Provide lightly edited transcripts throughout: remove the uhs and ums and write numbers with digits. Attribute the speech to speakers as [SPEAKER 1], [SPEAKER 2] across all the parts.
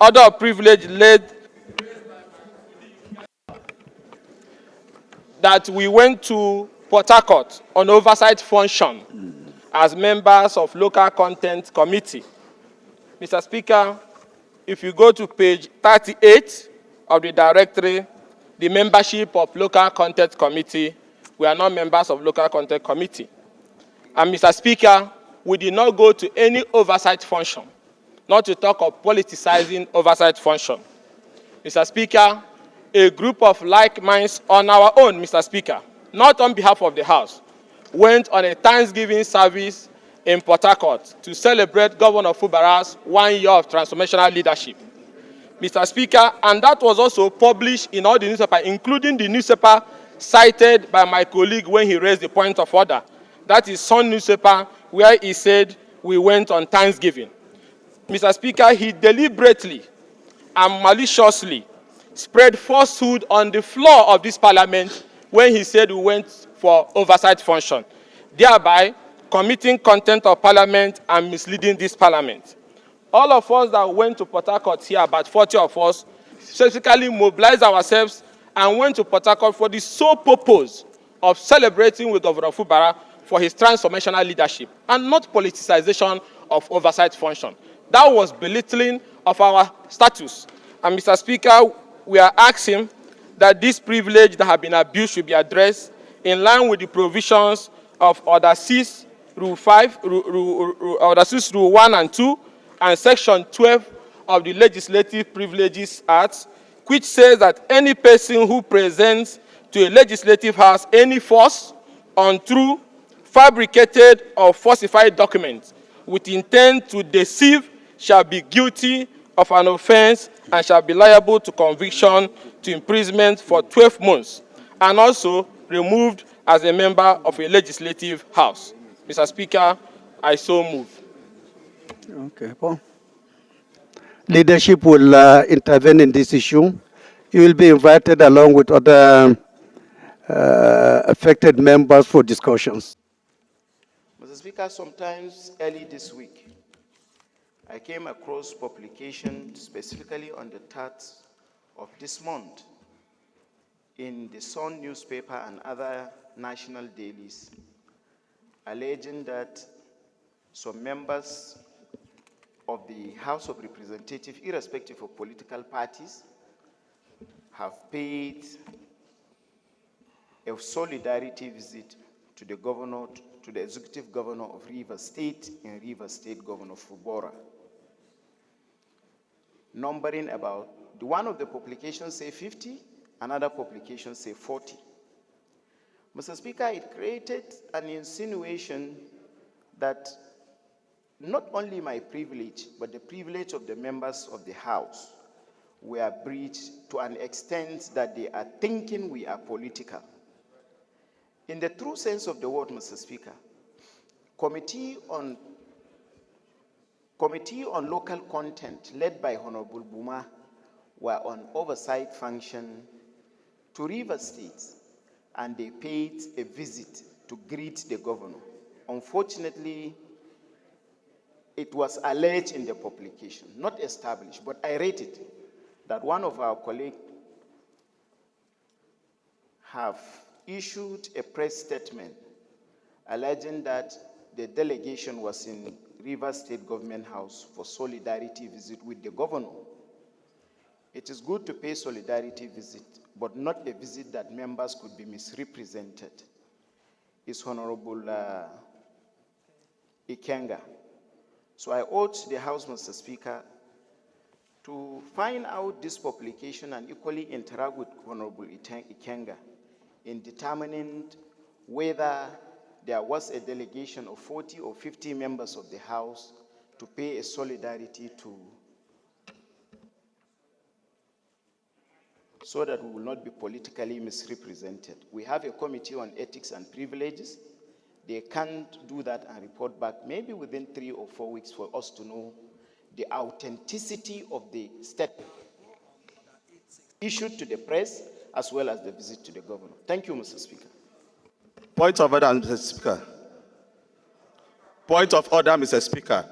[SPEAKER 1] Order of privilege led that we went to Port Harcourt on oversight function as members of local content committee. Mr. Speaker, if you go to page 38 of the directory, the membership of local content committee, we are not members of local content committee. And Mr. Speaker, we did not go to any oversight function, not to talk of politicizing oversight function. Mr. Speaker, a group of like minds on our own, Mr. Speaker, not on behalf of the House, went on a Thanksgiving service in Port Harcourt to celebrate Governor Fubara's 1 year of transformational leadership. Mr. Speaker, and that was also published in all the newspapers, including the newspaper cited by my colleague when he raised the point of order. That is Sun newspaper, where he said we went on Thanksgiving. Mr. Speaker, he deliberately and maliciously spread falsehood on the floor of this parliament when he said we went for oversight function, thereby committing contempt of parliament and misleading this parliament. All of us that went to Port Harcourt here, about 40 of us, specifically mobilized ourselves and went to Port Harcourt for the sole purpose of celebrating with Governor Fubara for his transformational leadership and not politicization of oversight function. That was belittling of our status. And Mr. Speaker, we are asking that this privilege that have been abused should be addressed in line with the provisions of Order 6, Rule 5, Order 6, Rule 1 and 2, and Section 12 of the Legislative Privileges Act, which says that any person who presents to a legislative house any false, untrue, fabricated, or falsified document with intent to deceive shall be guilty of an offense and shall be liable to conviction, to imprisonment for 12 months, and also removed as a member of a legislative house. Mr. Speaker, I so move.
[SPEAKER 2] Okay, well, leadership will intervene in this issue. You will be invited along with other affected members for discussions.
[SPEAKER 3] Mr. Speaker, sometimes early this week, I came across publication specifically on the 3rd of this month in the Sun newspaper and other national dailies, alleging that some members of the House of Representatives, irrespective of political parties, have paid a solidarity visit to the governor, to the executive governor of Rivers State and Rivers State Governor Fubara, numbering about, one of the publications say 50, another publication say 40. Mr. Speaker, it created an insinuation that not only my privilege, but the privilege of the members of the House were breached to an extent that they are thinking we are political. In the true sense of the word, Mr. Speaker, Committee on Local Content, led by Honorable Buma, were on oversight function to Rivers State, and they paid a visit to greet the governor. Unfortunately, it was alleged in the publication, not established, but I read it, that one of our colleagues have issued a press statement alleging that the delegation was in Rivers State Government House for solidarity visit with the governor. It is good to pay solidarity visit, but not a visit that members could be misrepresented. It's Honorable Ikenga. So I urge the House, Mr. Speaker, to find out this publication and equally interact with Honorable Ikenga in determining whether there was a delegation of 40 or 50 members of the House to pay a solidarity to, so that we will not be politically misrepresented. We have a committee on ethics and privileges. They can't do that and report back maybe within 3 or 4 weeks for us to know the authenticity of the statement issued to the press as well as the visit to the governor. Thank you, Mr. Speaker.
[SPEAKER 4] Point of order, Mr. Speaker. Point of order, Mr. Speaker.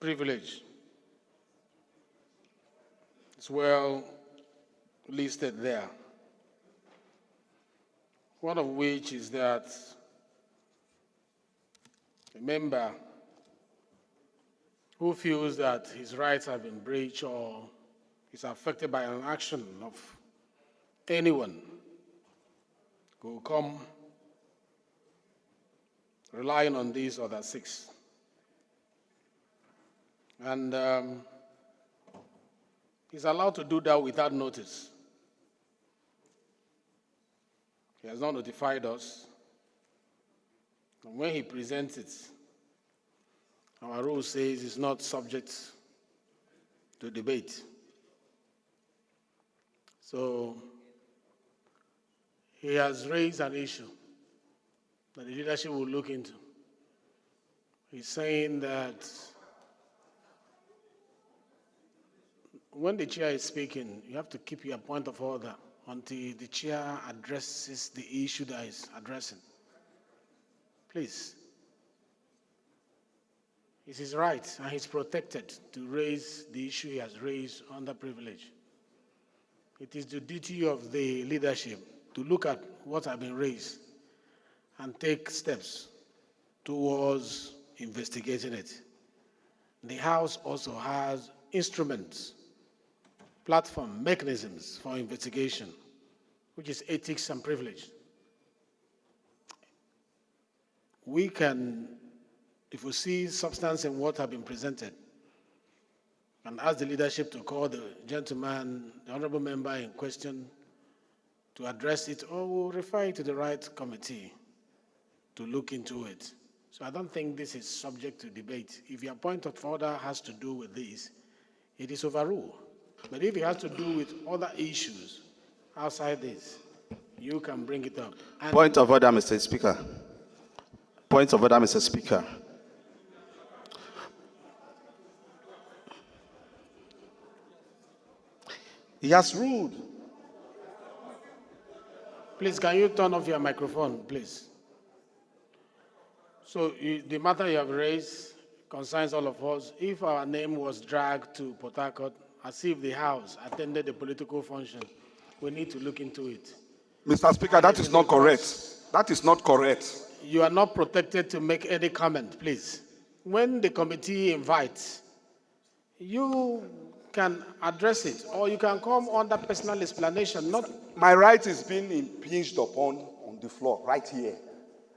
[SPEAKER 5] privilege. It's well listed there. One of which is that a member who feels that his rights have been breached or is affected by an action of anyone will come relying on these other 6. And he's allowed to do that without notice. He has not notified us. And when he presents it, our rule says it's not subject to debate. So he has raised an issue that the leadership will look into. He's saying that when the chair is speaking, you have to keep your point of order until the chair addresses the issue that is addressing. Please. It's his right, and he's protected to raise the issue he has raised under privilege. It is the duty of the leadership to look at what has been raised and take steps towards investigating it. The House also has instruments, platform, mechanisms for investigation, which is ethics and privilege. We can, if we see substance in what has been presented, and ask the leadership to call the gentleman, the honorable member in question, to address it, or we'll refer it to the right committee to look into it. So I don't think this is subject to debate. If your point of order has to do with this, it is overruled. But if it has to do with other issues outside this, you can bring it up. And
[SPEAKER 4] Point of order, Mr. Speaker. Point of order, Mr. Speaker. He has ruled.
[SPEAKER 5] please, can you turn off your microphone, please? So the matter you have raised concerns all of us. If our name was dragged to Port Harcourt, as if the House attended a political function, we need to look into it.
[SPEAKER 6] Mr. Speaker, that is not correct. That is not correct.
[SPEAKER 5] You are not protected to make any comment, please. When the committee invites, you can address it, or you can come under personal explanation. Not
[SPEAKER 6] My right is being impinged upon on the floor, right here.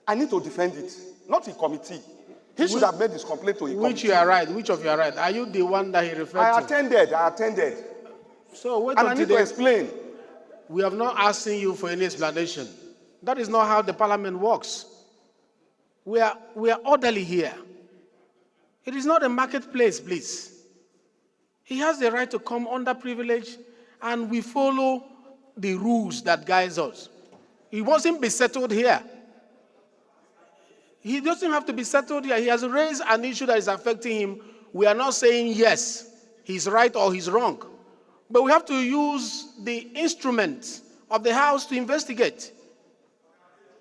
[SPEAKER 6] I need to defend it, not in committee. He should have made his complaint to a committee.
[SPEAKER 5] which you are right. Which of you are right? Are you the one that he referred
[SPEAKER 6] I
[SPEAKER 5] to?
[SPEAKER 6] attended.
[SPEAKER 5] So wait
[SPEAKER 6] And I
[SPEAKER 5] until
[SPEAKER 6] need to explain.
[SPEAKER 5] We have not asked you for any explanation. That is not how the parliament works. We are orderly here. It is not a marketplace, please. He has the right to come under privilege, and we follow the rules that guide us. He wasn't be settled here. He doesn't have to be settled here. He has raised an issue that is affecting him. We are not saying yes, he's right or he's wrong. But we have to use the instruments of the House to investigate.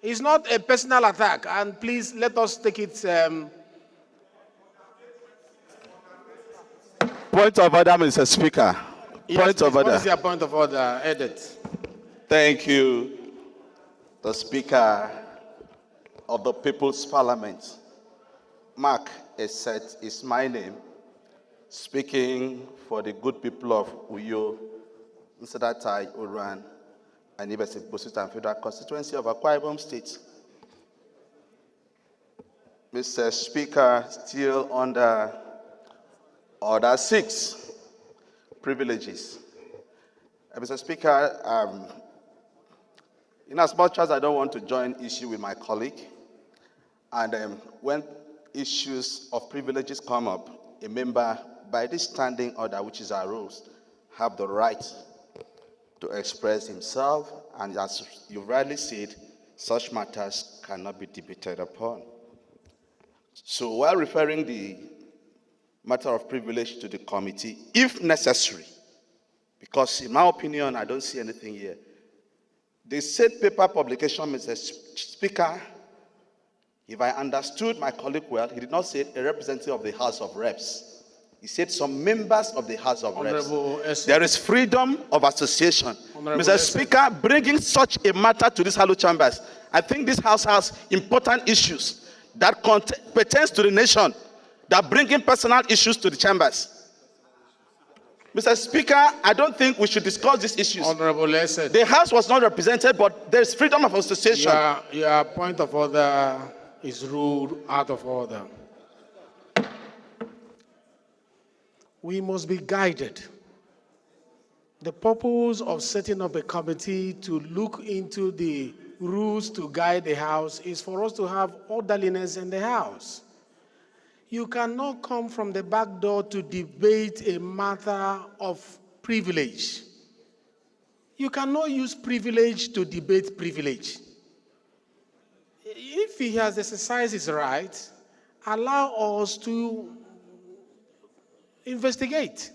[SPEAKER 5] It's not a personal attack, and please let us take it.
[SPEAKER 4] Point of order, Mr. Speaker.
[SPEAKER 5] Yes,
[SPEAKER 4] Point of
[SPEAKER 5] please. What
[SPEAKER 4] order.
[SPEAKER 5] is your point of order, Edit?
[SPEAKER 4] Thank you, the Speaker of the People's Parliament. Mark Eset is my name, speaking for the good people of Uyo, Nsadatai, Oran, and Ibesi Bosita and Federal Constituency of Akwa Ibom State. Mr. Speaker, still under Order 6, privileges. Mr. Speaker, in as much as I don't want to join issue with my colleague, and when issues of privileges come up, a member, by this standing order, which is our rules, have the right to express himself, and as you rightly said, such matters cannot be debated upon. So while referring the matter of privilege to the committee, if necessary, because in my opinion, I don't see anything here. The said paper publication, Mr. Speaker, if I understood my colleague well, he did not say a representative of the House of Reps. He said some members of the House of Reps.
[SPEAKER 5] Honorable Esse.
[SPEAKER 4] There is freedom of association.
[SPEAKER 5] Honorable
[SPEAKER 4] Mr.
[SPEAKER 5] Esse.
[SPEAKER 4] Speaker, bringing such a matter to these hollow chambers, I think this House has important issues that pertains to the nation, that bringing personal issues to the chambers. Mr. Speaker, I don't think we should discuss these issues.
[SPEAKER 5] Honorable Esse.
[SPEAKER 4] The House was not represented, but there is freedom of association.
[SPEAKER 5] Your point of order is ruled out of order. We must be guided. The purpose of setting up a committee to look into the rules to guide the House is for us to have orderliness in the House. You cannot come from the back door to debate a matter of privilege. You cannot use privilege to debate privilege. If he has exercised his right, allow us to investigate.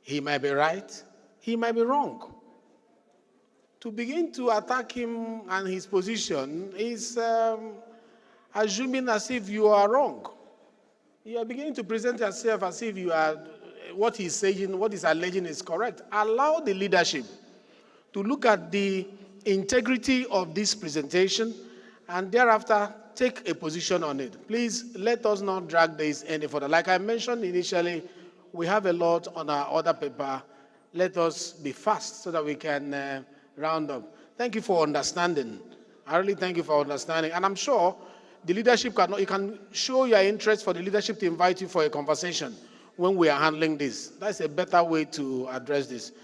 [SPEAKER 5] He might be right, he might be wrong. To begin to attack him and his position is assuming as if you are wrong. You are beginning to present yourself as if you are, what he's saying, what he's alleging is correct. Allow the leadership to look at the integrity of this presentation and thereafter take a position on it. Please let us not drag this any further. Like I mentioned initially, we have a lot on our order paper. Let us be fast so that we can round up. Thank you for understanding. I really thank you for understanding. And I'm sure the leadership you can show your interest for the leadership to invite you for a conversation when we are handling this. That's a better way to address this.